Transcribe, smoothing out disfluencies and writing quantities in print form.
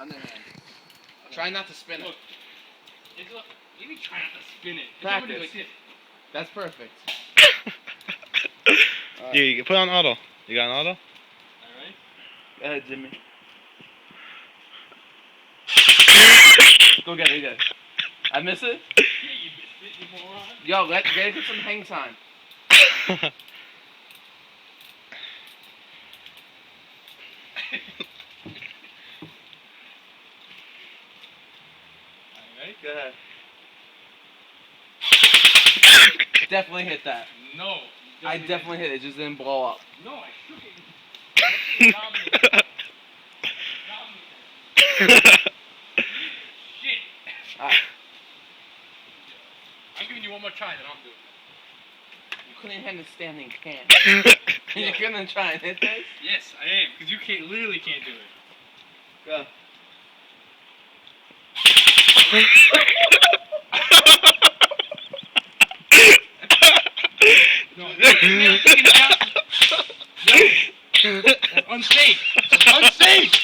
underhand. Try not to spin it. Look, maybe try not to spin it. Practice. Like this. That's perfect. Yeah, you can put on auto. You got an auto? Alright. Go ahead, Jimmy. Go get it, I miss it? Yeah, you missed it, you moron. Yo, get some hang time. Alright. Go ahead. Definitely hit that. No. I definitely hit it. It just didn't blow up. No, I shook it. Dominated. Shit. Alright. I'm giving you one more try, then I'll do it. You couldn't hit a standing can. You're gonna try and hit this? Yes, I am, because you literally can't do it. Go. No, that's unsafe. That's unsafe.